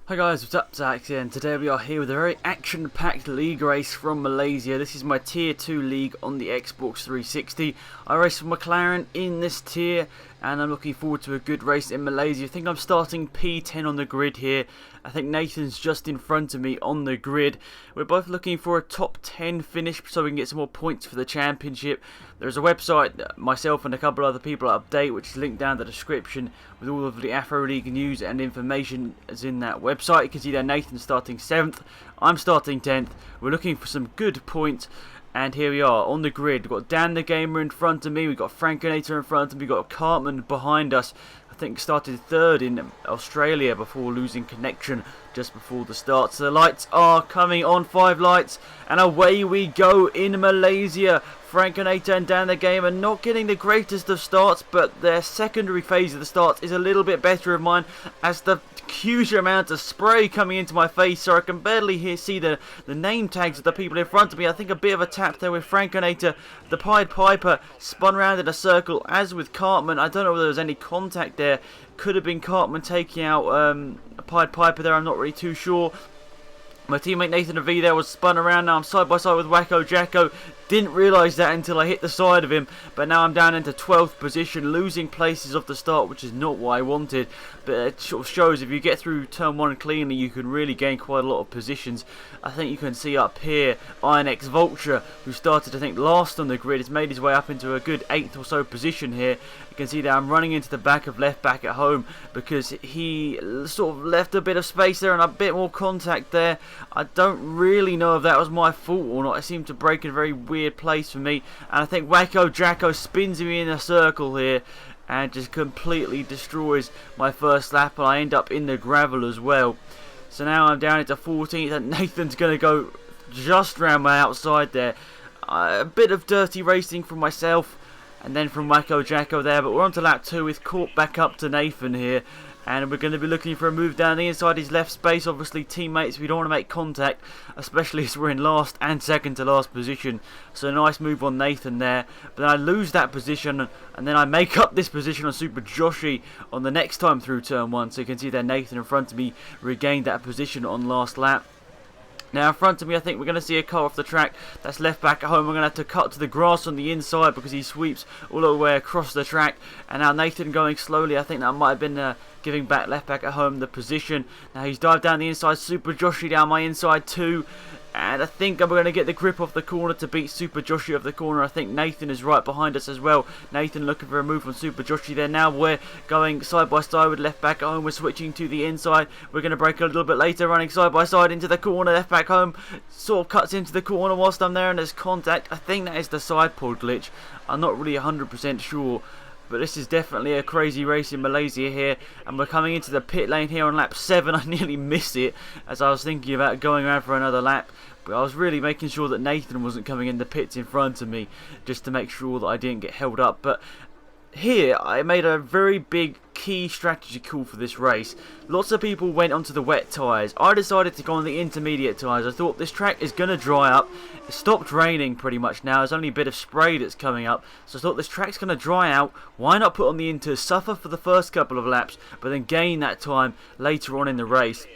Hi guys, what's up? Zach here, and today we are here with a very action-packed league race from Malaysia. This is my Tier 2 league on the Xbox 360. I race for McLaren in this tier, and I'm looking forward to a good race in Malaysia. I think I'm starting P10 on the grid here. I think Nathan's just in front of me on the grid. We're both looking for a top 10 finish so we can get some more points for the championship. There's a website that myself and a couple other people update, which is linked down in the description with all of the Afro League news and information is in that website. You can see there Nathan's starting 7th, I'm starting 10th. We're looking for some good points. And here we are on the grid. We've got Dan the Gamer in front of me. We've got Frankenator in front of me. We've got Cartman behind us. I think started 3rd in Australia before losing connection just before the start. So the lights are coming on, 5 lights. And away we go in Malaysia. Frankenator and Dan the Gamer not getting the greatest of starts, but their secondary phase of the starts is a little bit better of mine as the huge amount of spray coming into my face, so I can barely see the name tags of the people in front of me. I think a bit of a tap there with Frankenator. The Pied Piper spun round in a circle, as with Cartman. I don't know whether there was any contact there. Could have been Cartman taking out a Pied Piper there, I'm not really too sure. My teammate Nathan V there was spun around. Now I'm side by side with Wacko Jacko. Didn't realise that until I hit the side of him. But now I'm down into 12th position, losing places off the start, which is not what I wanted. But it sort of shows if you get through turn 1 cleanly, you can really gain quite a lot of positions. I think you can see up here, IronX Vulture, who started I think last on the grid, has made his way up into a good 8th or so position here. You can see that I'm running into the back of left back at home because he sort of left a bit of space there and a bit more contact there. I don't really know if that was my fault or not. It seemed to break in a very weird place for me. And I think Wacko Jacko spins me in a circle here and just completely destroys my first lap. And I end up in the gravel as well. So now I'm down into 14th and Nathan's going to go just round my outside there. A bit of dirty racing from myself and then from Wacko Jacko there. But we're on to lap 2 with caught back up to Nathan here. And we're going to be looking for a move down the inside his left space. Obviously teammates, we don't want to make contact, especially as we're in last and second to last position. So a nice move on Nathan there. But then I lose that position and then I make up this position on Super Joshi on the next time through turn 1. So you can see there Nathan in front of me regained that position on last lap. Now in front of me I think we're going to see a car off the track. That's left back at home. We're going to have to cut to the grass on the inside because he sweeps all the way across the track. And now Nathan going slowly. I think that might have been giving back left back at home the position. Now he's dived down the inside. Super Joshi down my inside too. And I think I'm going to get the grip off the corner to beat Super Joshi off the corner. I think Nathan is right behind us as well. Nathan looking for a move on Super Joshi there. Now we're going side by side with left back at home. We're switching to the inside. We're going to break a little bit later, running side by side into the corner. Left back home sort of cuts into the corner whilst I'm there and there's contact. I think that is the side pod glitch. I'm not really 100% sure. But this is definitely a crazy race in Malaysia here. And we're coming into the pit lane here on lap 7. I nearly missed it as I was thinking about going around for another lap. But I was really making sure that Nathan wasn't coming in the pits in front of me, just to make sure that I didn't get held up. But here I made a very big key strategy call for this race. Lots of people went onto the wet tyres. I decided to go on the intermediate tyres. I thought this track is going to dry up. It stopped raining pretty much now. There's only a bit of spray that's coming up. So I thought this track's going to dry out. Why not put on the inters, suffer for the first couple of laps, but then gain that time later on in the race.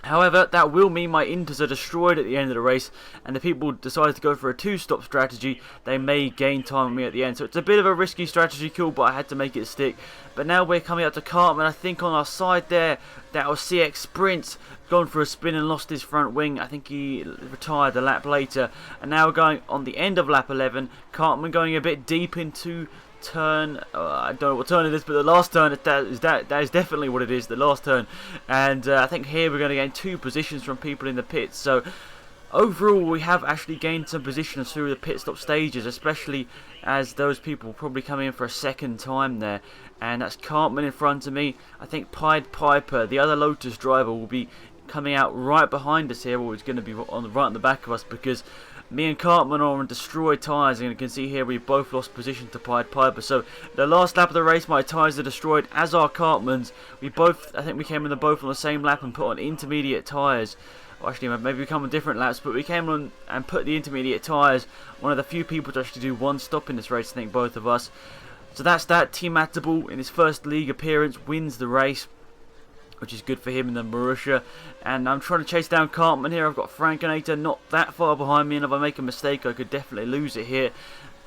However, that will mean my inters are destroyed at the end of the race, and if people decide to go for a 2-stop strategy, they may gain time on me at the end. So it's a bit of a risky strategy call, but I had to make it stick. But now we're coming up to Cartman. I think on our side there, that was CX Sprint, gone for a spin and lost his front wing. I think he retired a lap later. And now we're going on the end of lap 11. Cartman going a bit deep into turn, I don't know what turn it is, but the last turn, that is definitely what it is, the last turn. And I think here we're going to gain 2 positions from people in the pits. So overall we have actually gained some positions through the pit stop stages, especially as those people probably coming in for a second time there. And that's Cartman in front of me. I think Pied Piper, the other Lotus driver, will be coming out right behind us here, or it's going to be right on the back of us, because me and Cartman are on destroyed tyres, and you can see here we both lost position to Pied Piper. So the last lap of the race, my tyres are destroyed, as are Cartman's. We both, I think we came in both on the same lap and put on intermediate tyres. Well, actually, maybe we come on different laps, but we came on and put the intermediate tyres. One of the few people to actually do 1 stop in this race, I think both of us. So that's that. Team Atable in his first league appearance wins the race. which is good for him in the Marussia. And I'm trying to chase down Cartman here. I've got Frankenator not that far behind me, and if I make a mistake I could definitely lose it here.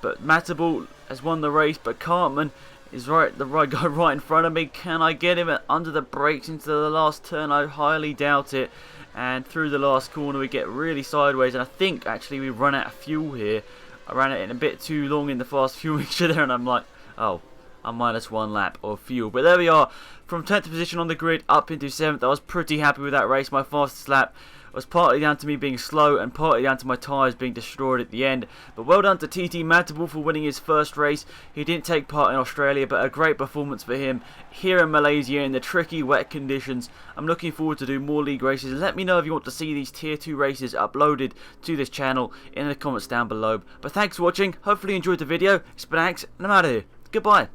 But Matterbull has won the race, but Cartman is the right guy right in front of me. Can I get him under the brakes into the last turn? I highly doubt it. And through the last corner we get really sideways, and I think actually we run out of fuel here. I ran it in a bit too long in the fast fuel mixture there, and I'm like, oh, I'm minus 1 lap of fuel. But there we are, from 10th position on the grid up into 7th. I was pretty happy with that race. My fastest lap was partly down to me being slow and partly down to my tyres being destroyed at the end. But well done to TT Matterbull for winning his first race. He didn't take part in Australia, but a great performance for him here in Malaysia in the tricky wet conditions. I'm looking forward to do more league races. Let me know if you want to see these tier 2 races uploaded to this channel in the comments down below. But thanks for watching. Hopefully you enjoyed the video. It's been Axe, and I'm out of here. Goodbye.